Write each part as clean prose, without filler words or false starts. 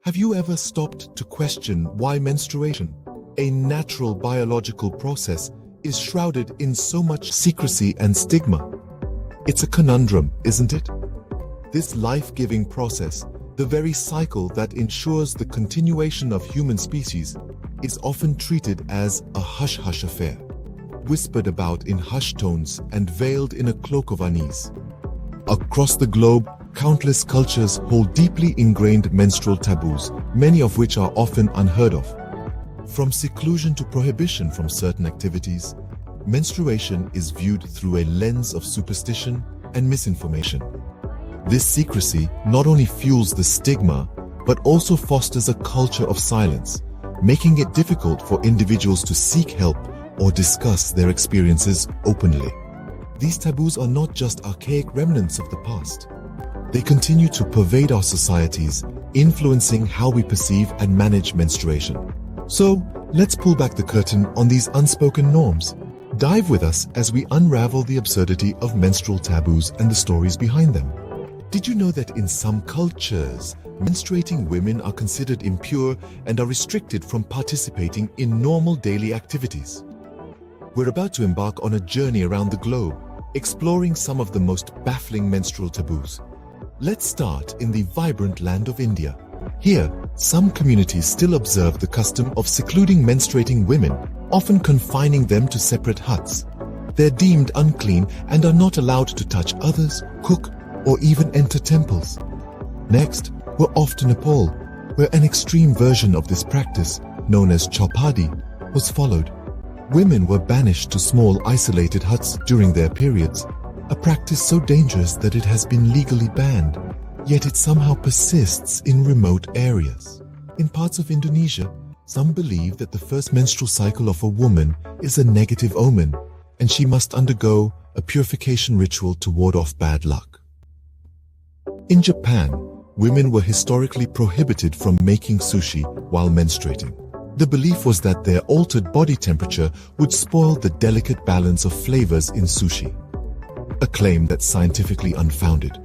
Have you ever stopped to question why menstruation, a natural biological process, is shrouded in so much secrecy and stigma? It's a conundrum, isn't it? This life-giving process, the very cycle that ensures the continuation of human species, is often treated as a hush-hush affair, whispered about in hushed tones and veiled in a cloak of unease. Across the globe, countless cultures hold deeply ingrained menstrual taboos, many of which are often unheard of. From seclusion to prohibition from certain activities, menstruation is viewed through a lens of superstition and misinformation. This secrecy not only fuels the stigma, but also fosters a culture of silence, making it difficult for individuals to seek help or discuss their experiences openly. These taboos are not just archaic remnants of the past. They continue to pervade our societies, influencing how we perceive and manage menstruation. So, let's pull back the curtain on these unspoken norms. Dive with us as we unravel the absurdity of menstrual taboos and the stories behind them. Did you know that in some cultures, menstruating women are considered impure and are restricted from participating in normal daily activities? We're about to embark on a journey around the globe, exploring some of the most baffling menstrual taboos. Let's start in the vibrant land of India. Here, some communities still observe the custom of secluding menstruating women, often confining them to separate huts. They're deemed unclean and are not allowed to touch others, cook, or even enter temples. Next, we're off to Nepal, where an extreme version of this practice, known as chaupadi, was followed. Women were banished to small isolated huts during their periods, a practice so dangerous that it has been legally banned, yet it somehow persists in remote areas. In parts of Indonesia, some believe that the first menstrual cycle of a woman is a negative omen, and she must undergo a purification ritual to ward off bad luck. In Japan, women were historically prohibited from making sushi while menstruating. The belief was that their altered body temperature would spoil the delicate balance of flavors in sushi, a claim that's scientifically unfounded.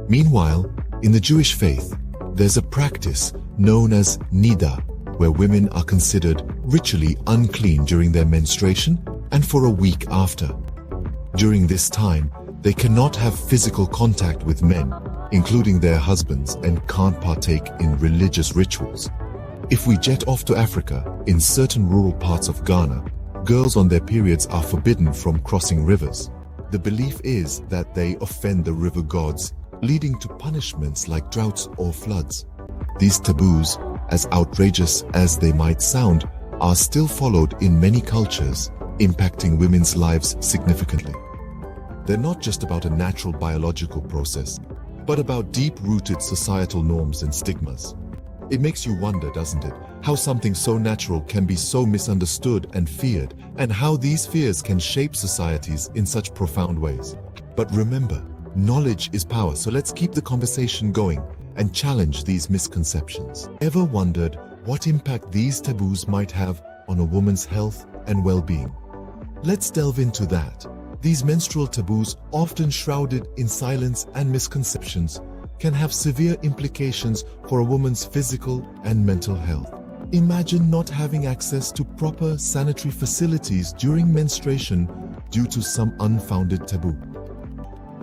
Meanwhile, in the Jewish faith, there's a practice known as nida, where women are considered ritually unclean during their menstruation and for a week after. During this time, they cannot have physical contact with men, including their husbands, and can't partake in religious rituals. If we jet off to Africa, in certain rural parts of Ghana, girls on their periods are forbidden from crossing rivers. The belief is that they offend the river gods, leading to punishments like droughts or floods. These taboos, as outrageous as they might sound, are still followed in many cultures, impacting women's lives significantly. They're not just about a natural biological process, but about deep-rooted societal norms and stigmas. It makes you wonder, doesn't it, how something so natural can be so misunderstood and feared, and how these fears can shape societies in such profound ways. But remember, knowledge is power, so let's keep the conversation going and challenge these misconceptions. Ever wondered what impact these taboos might have on a woman's health and well-being? Let's delve into that. These menstrual taboos, often shrouded in silence and misconceptions, can have severe implications for a woman's physical and mental health. Imagine not having access to proper sanitary facilities during menstruation due to some unfounded taboo.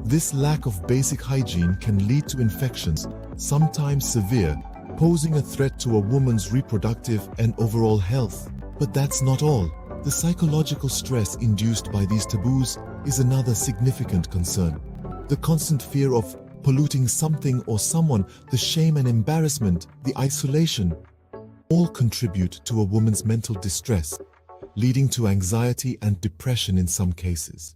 This lack of basic hygiene can lead to infections, sometimes severe, posing a threat to a woman's reproductive and overall health. But that's not all. The psychological stress induced by these taboos is another significant concern. The constant fear of polluting something or someone, the shame and embarrassment, the isolation, all contribute to a woman's mental distress, leading to anxiety and depression in some cases.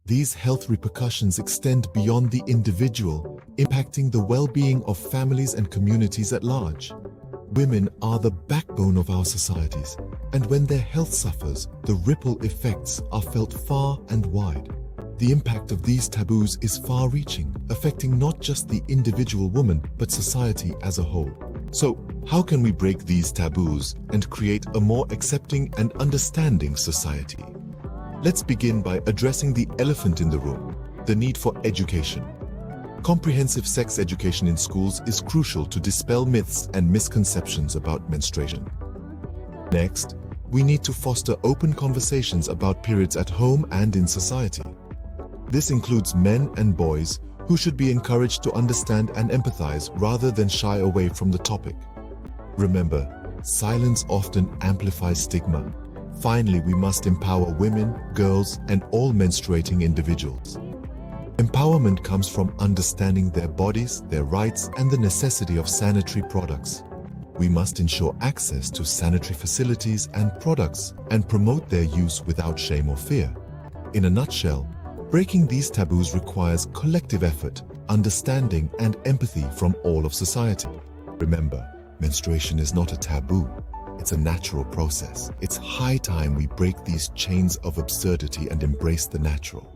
These health repercussions extend beyond the individual, impacting the well-being of families and communities at large. Women are the backbone of our societies, and when their health suffers, the ripple effects are felt far and wide. The impact of these taboos is far-reaching, affecting not just the individual woman, but society as a whole. So, how can we break these taboos and create a more accepting and understanding society? Let's begin by addressing the elephant in the room, the need for education. Comprehensive sex education in schools is crucial to dispel myths and misconceptions about menstruation. Next, we need to foster open conversations about periods at home and in society. This includes men and boys who should be encouraged to understand and empathize rather than shy away from the topic. Remember, silence often amplifies stigma. Finally, we must empower women, girls, and all menstruating individuals. Empowerment comes from understanding their bodies, their rights, and the necessity of sanitary products. We must ensure access to sanitary facilities and products and promote their use without shame or fear. In a nutshell, breaking these taboos requires collective effort, understanding, and empathy from all of society. Remember, menstruation is not a taboo. It's a natural process. It's high time we break these chains of absurdity and embrace the natural.